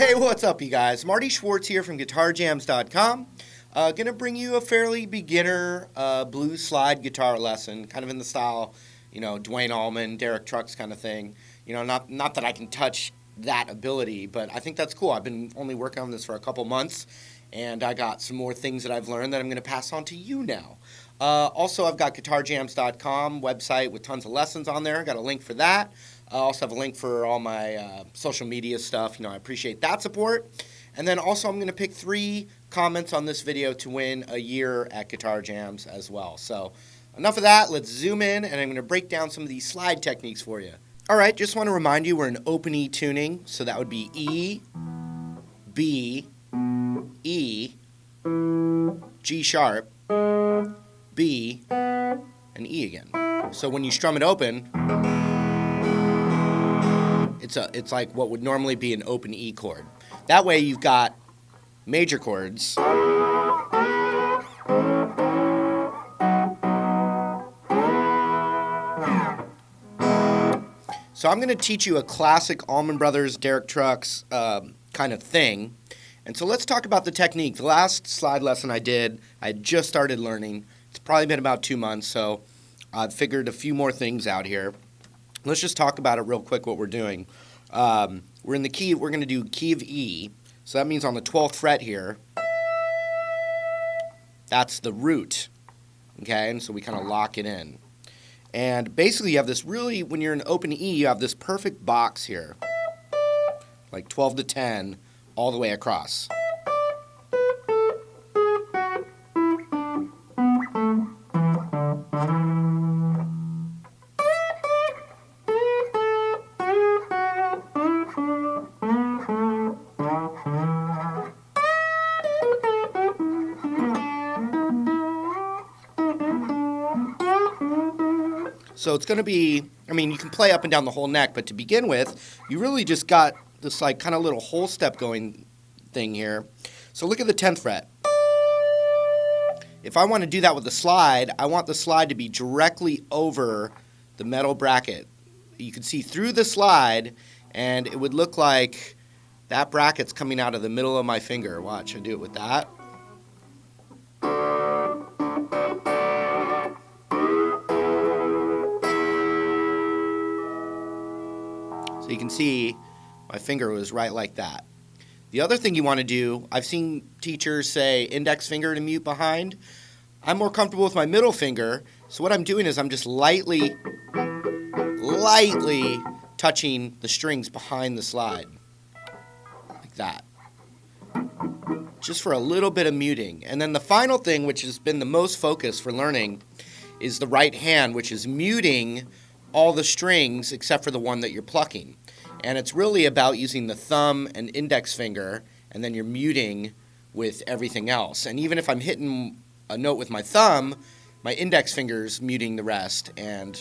Hey, what's up, you guys? Marty Schwartz here from GuitarJamz.com. Gonna bring you a fairly beginner blues slide guitar lesson, kind of in the style, Duane Allman, Derek Trucks kind of thing. Not that I can touch that ability, but I think that's cool. I've been only working on this for a couple months, and I got some more things that I've learned that I'm going to pass on to you now. Also, I've got GuitarJamz.com website with tons of lessons on there. I got a link for that. I also have a link for all my social media stuff. I appreciate that support. And then also I'm going to pick 3 comments on this video to win a year at GuitarJamz as well. So enough of that. Let's zoom in, and I'm going to break down some of these slide techniques for you. All right, just want to remind you we're in open E tuning. So that would be E, B, E, G sharp, B, and E again. So when you strum it open, it's like what would normally be an open E chord. That way you've got major chords. So I'm going to teach you a classic Allman Brothers, Derek Trucks kind of thing. And so let's talk about the technique. The last slide lesson I had just started learning. It's probably been about 2 months, so I've figured a few more things out here. Let's just talk about it real quick, what we're doing. We're in the key, we're going to do key of E. So that means on the 12th fret here, that's the root. Okay, and so we kind of lock it in. And basically you have this really, when you're in open E, you have this perfect box here. Like 12 to 10 all the way across. So it's going to be, you can play up and down the whole neck, but to begin with, you really just got this like kind of little whole step going thing here. So look at the 10th fret. If I want to do that with the slide, I want the slide to be directly over the metal bracket. You can see through the slide, and it would look like that bracket's coming out of the middle of my finger. Watch, I do it with that. So you can see my finger was right like that. The other thing you want to do, I've seen teachers say index finger to mute behind. I'm more comfortable with my middle finger, so what I'm doing is I'm just lightly touching the strings behind the slide. Like that. Just for a little bit of muting. And then the final thing, which has been the most focus for learning, is the right hand, which is muting all the strings except for the one that you're plucking. And it's really about using the thumb and index finger, and then you're muting with everything else. And even if I'm hitting a note with my thumb, my index finger's muting the rest, and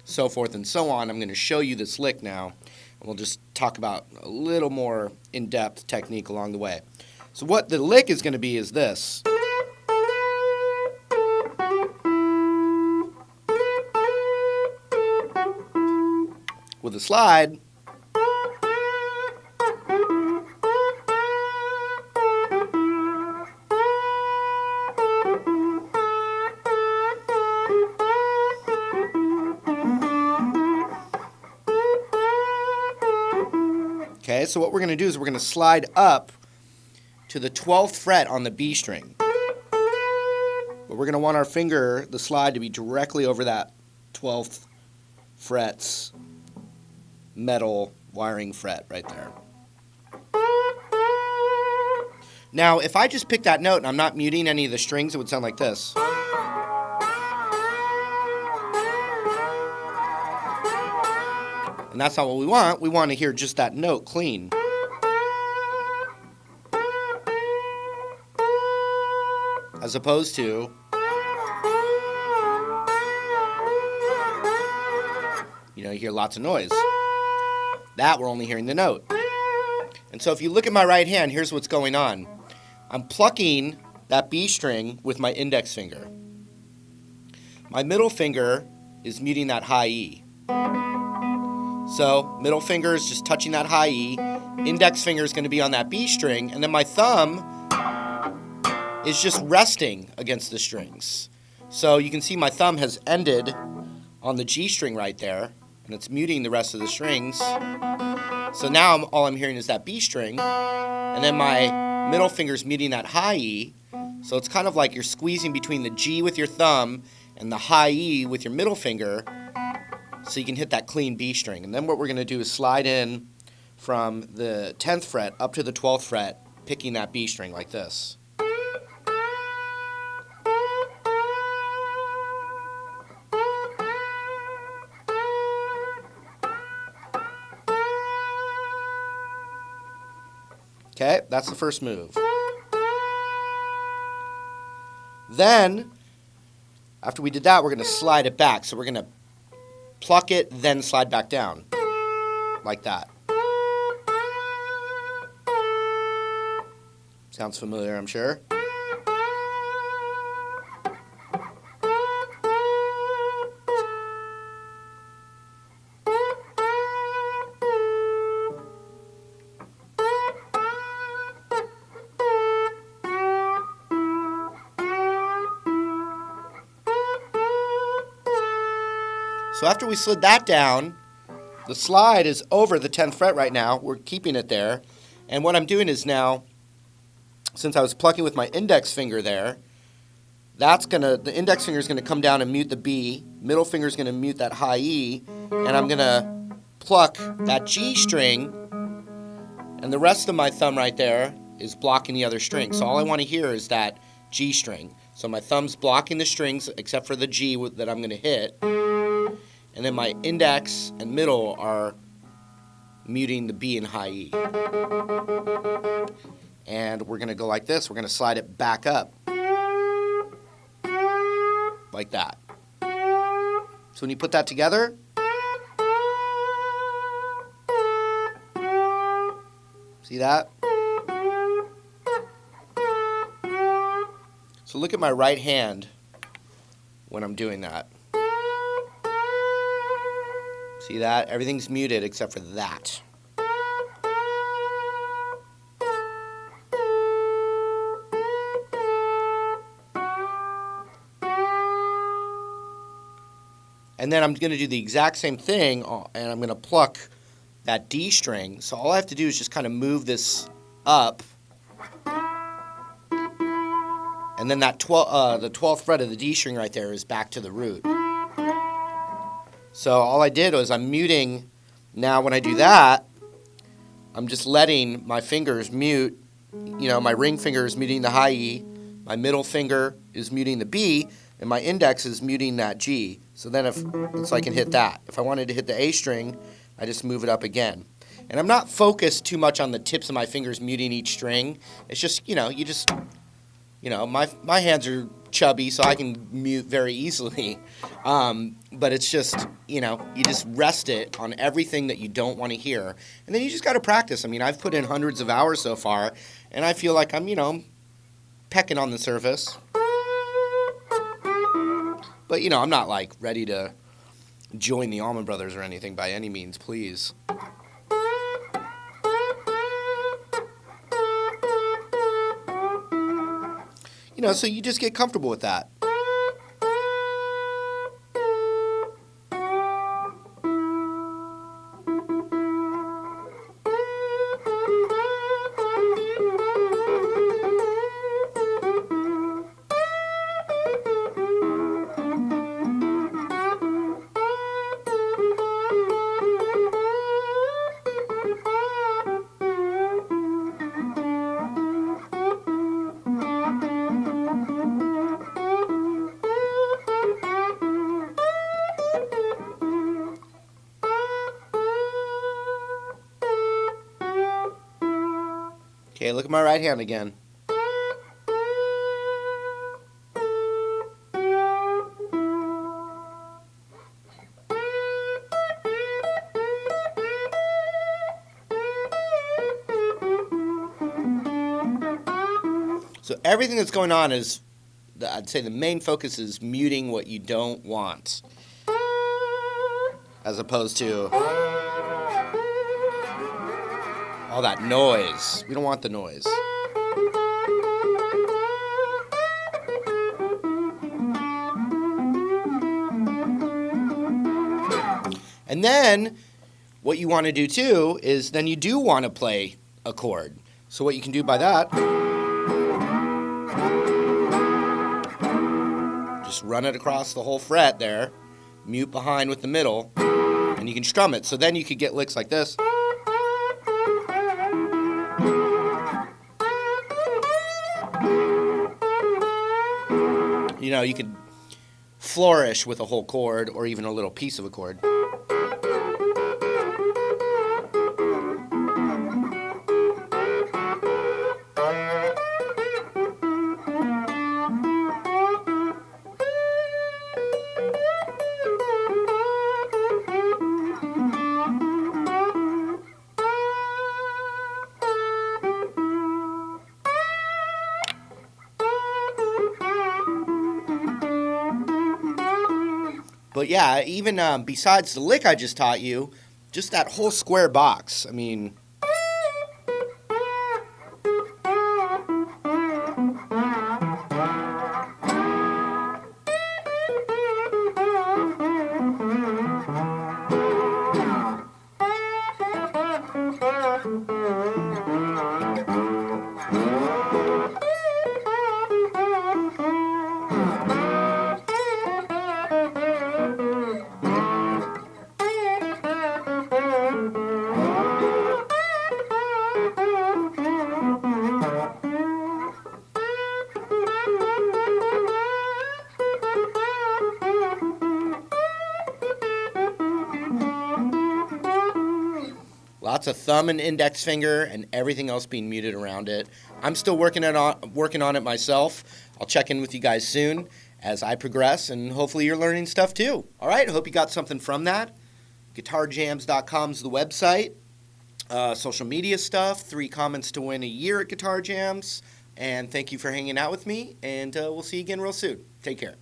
so forth and so on. I'm going to show you this lick now, and we'll just talk about a little more in-depth technique along the way. So what the lick is going to be is this. With a slide, okay, so what we're going to do is we're going to slide up to the 12th fret on the B string. But we're going to want our finger, the slide, to be directly over that 12th fret's metal wiring fret right there. Now, if I just pick that note and I'm not muting any of the strings, it would sound like this. And that's not what we want. We want to hear just that note clean. As opposed to you hear lots of noise. That we're only hearing the note. And so if you look at my right hand, here's what's going on. I'm plucking that B string with my index finger. My middle finger is muting that high E. So middle finger is just touching that high E, index finger is going to be on that B string, and then my thumb is just resting against the strings. So you can see my thumb has ended on the G string right there, and it's muting the rest of the strings. So now all I'm hearing is that B string, and then my middle finger is muting that high E. So it's kind of like you're squeezing between the G with your thumb and the high E with your middle finger, so you can hit that clean B string. And then what we're going to do is slide in from the 10th fret up to the 12th fret, picking that B string like this. Okay, that's the first move. Then, after we did that, we're going to slide it back. So we're going to pluck it, then slide back down, like that. Sounds familiar, I'm sure. So after we slid that down, the slide is over the 10th fret right now. We're keeping it there. And what I'm doing is now, since I was plucking with my index finger there, the index finger is going to come down and mute the B, middle finger is going to mute that high E, and I'm going to pluck that G string, and the rest of my thumb right there is blocking the other string. So all I want to hear is that G string. So my thumb's blocking the strings except for the G that I'm going to hit. And then my index and middle are muting the B and high E. And we're going to go like this. We're going to slide it back up. Like that. So when you put that together, see that? So look at my right hand when I'm doing that. See that? Everything's muted except for that. And then I'm going to do the exact same thing, and I'm going to pluck that D string. So all I have to do is just kind of move this up. And then that the 12th fret of the D string right there is back to the root. So all I did was I'm muting. Now when I do that, I'm just letting my fingers mute. You know, my ring finger is muting the high E, my middle finger is muting the B, and my index is muting that G. So then so I can hit that. If I wanted to hit the A string, I just move it up again. And I'm not focused too much on the tips of my fingers muting each string. It's just, my hands are chubby, so I can mute very easily. But it's just, you just rest it on everything that you don't want to hear. And then you just got to practice. I mean, I've put in hundreds of hours so far, and I feel like I'm, pecking on the surface. But, I'm not, like, ready to join the Allman Brothers or anything by any means, please. So you just get comfortable with that. Okay, look at my right hand again. So everything that's going on is, I'd say the main focus is muting what you don't want, as opposed to All that noise. We don't want the noise. And then what you want to do too is then you do want to play a chord. So what you can do by that, just run it across the whole fret there, mute behind with the middle, and you can strum it. So then you could get licks like this. You know, you could flourish with a whole chord or even a little piece of a chord. But yeah, even besides the lick I just taught you, just that whole square box. I mean, lots of thumb and index finger and everything else being muted around it. I'm still working on it myself. I'll check in with you guys soon as I progress, and hopefully you're learning stuff too. All right, I hope you got something from that. GuitarJamz.com is the website. Social media stuff, 3 comments to win a year at GuitarJamz. And thank you for hanging out with me, and we'll see you again real soon. Take care.